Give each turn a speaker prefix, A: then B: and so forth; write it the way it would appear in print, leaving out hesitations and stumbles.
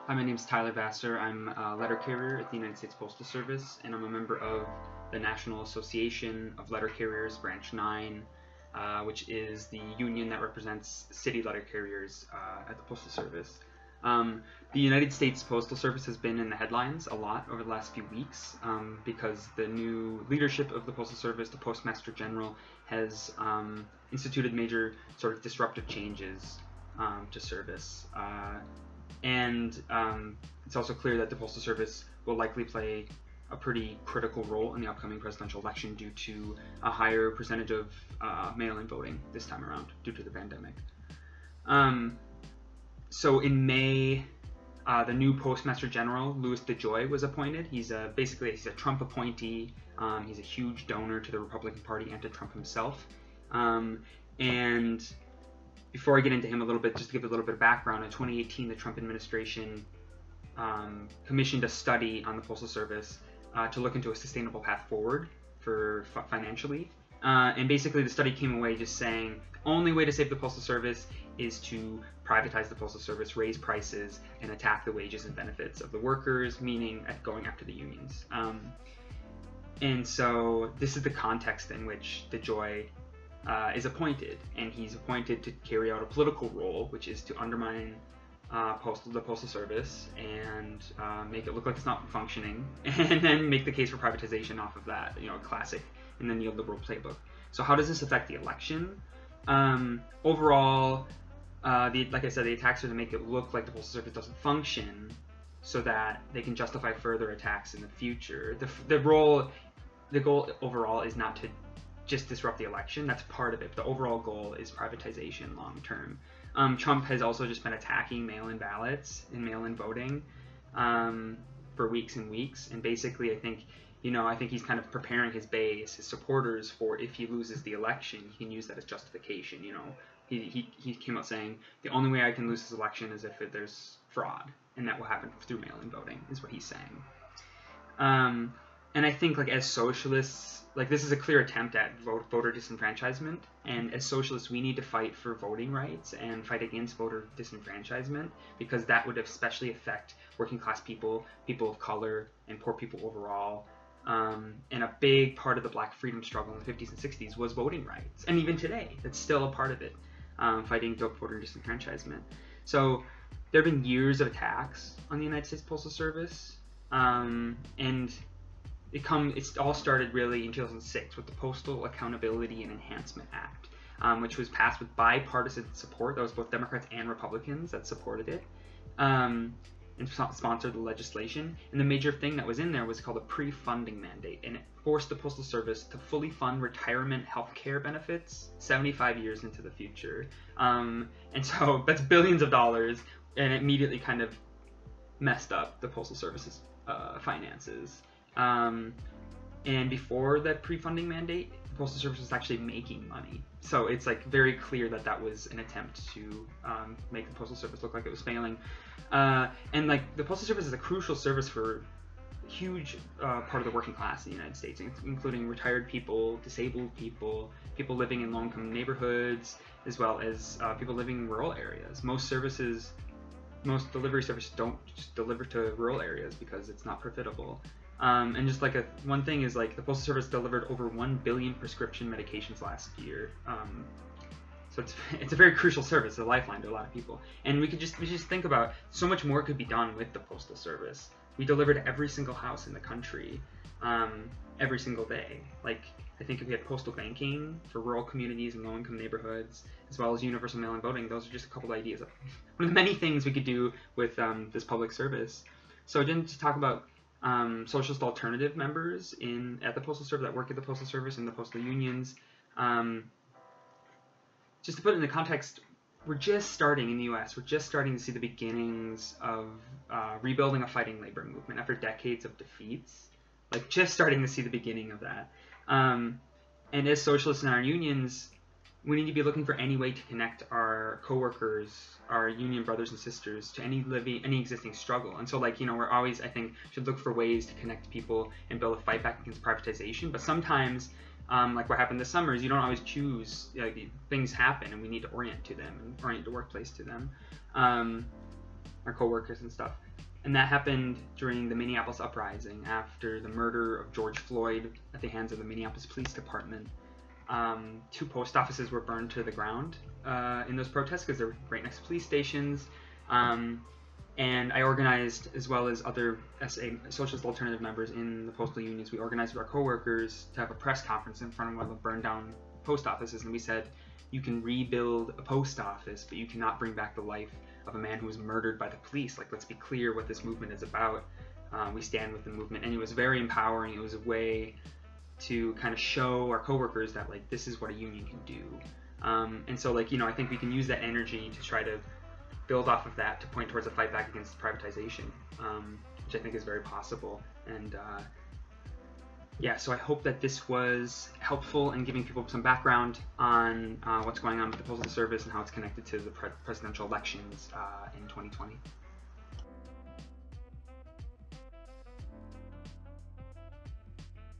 A: Hi, my name is Tyler Vassar. I'm a letter carrier at the United States Postal Service, and I'm a member of the National Association of Letter Carriers, Branch 9, which is the union that represents city letter carriers at the Postal Service. The United States Postal Service has been in the headlines a lot over the last few weeks because the new leadership of the Postal Service, the Postmaster General, has instituted major sort of disruptive changes to service. And it's also clear that the Postal Service will likely play a pretty critical role in the upcoming presidential election due to a higher percentage of mail-in voting this time around due to the pandemic. So in May, the new Postmaster General, Louis DeJoy, was appointed. He's basically a Trump appointee. He's a huge donor to the Republican Party and to Trump himself. And before I get into him a little bit, just to give a little bit of background, in 2018, the Trump administration commissioned a study on the Postal Service to look into a sustainable path forward for financially. And basically, the study came away just saying the only way to save the Postal Service is to privatize the Postal Service, raise prices, and attack the wages and benefits of the workers, meaning going after the unions. And so this is the context in which DeJoy is appointed, and he's appointed to carry out a political role, which is to undermine the Postal Service and make it look like it's not functioning, and then make the case for privatization off of that, classic in the neoliberal playbook. So how does this affect the election? Overall, like I said, the attacks are to make it look like the Postal Service doesn't function so that they can justify further attacks in the future. The goal overall is not to just disrupt the election. That's part of it. The overall goal is privatization long term. Trump has also just been attacking mail-in ballots and mail-in voting for weeks and weeks. And basically, I think he's kind of preparing his base, his supporters, for if he loses the election, he can use that as justification. He came out saying the only way I can lose this election is if there's fraud, and that will happen through mail-in voting, is what he's saying. And I think, as socialists, this is a clear attempt at voter disenfranchisement, and as socialists, we need to fight for voting rights and fight against voter disenfranchisement, because that would especially affect working class people, people of color, and poor people overall. And a big part of the Black freedom struggle in the 50s and 60s was voting rights, and even today, that's still a part of it, fighting voter disenfranchisement. So there have been years of attacks on the United States Postal Service, and it all started really in 2006 with the Postal Accountability and Enhancement Act, which was passed with bipartisan support. That was both Democrats and Republicans that supported it, and sponsored the legislation. And the major thing that was in there was called a pre-funding mandate, and it forced the Postal Service to fully fund retirement health care benefits 75 years into the future. And so that's billions of dollars, and it immediately kind of messed up the Postal Service's finances. And before that pre-funding mandate, the Postal Service was actually making money. So it's very clear that that was an attempt to make the Postal Service look like it was failing. And the Postal Service is a crucial service for a huge part of the working class in the United States, including retired people, disabled people, people living in low-income neighborhoods, as well as people living in rural areas. Most delivery services don't just deliver to rural areas because it's not profitable. And just one thing is the Postal Service delivered over 1 billion prescription medications last year. So it's a very crucial service, a lifeline to a lot of people. And we just think about so much more could be done with the Postal Service. We deliver to every single house in the country, every single day. I think if we had postal banking for rural communities and low-income neighborhoods, as well as universal mail-in voting, those are just a couple of ideas. One of the many things we could do with this public service. So again, to talk about socialist alternative members at the Postal Service, that work at the Postal Service and the postal unions. Just to put it into context, we're just starting in the U.S. We're just starting to see the beginnings of rebuilding a fighting labor movement after decades of defeats. Just starting to see the beginning of that. And as socialists in our unions, we need to be looking for any way to connect our coworkers, our union brothers and sisters, to any existing struggle. And so, we're always, I think, should look for ways to connect people and build a fight back against privatization. But sometimes, what happened this summer is you don't always choose. Things happen, and we need to orient to them and orient the workplace to them. our coworkers and stuff. And that happened during the Minneapolis uprising after the murder of George Floyd at the hands of the Minneapolis Police Department. 2 post offices were burned to the ground in those protests because they were right next to police stations. And I organized, as well as other SA Socialist Alternative members in the postal unions, we organized with our coworkers to have a press conference in front of one of the burned down post offices, and we said, you can rebuild a post office, but you cannot bring back the life of a man who was murdered by the police. Like, let's be clear what this movement is about. We stand with the movement, and it was very empowering. It was a way to kind of show our coworkers that, like, this is what a union can do. And so, like, I think we can use that energy to try to build off of that to point towards a fight back against privatization, which I think is very possible. And yeah, so I hope that this was helpful in giving people some background on what's going on with the Postal Service and how it's connected to the presidential elections in 2020.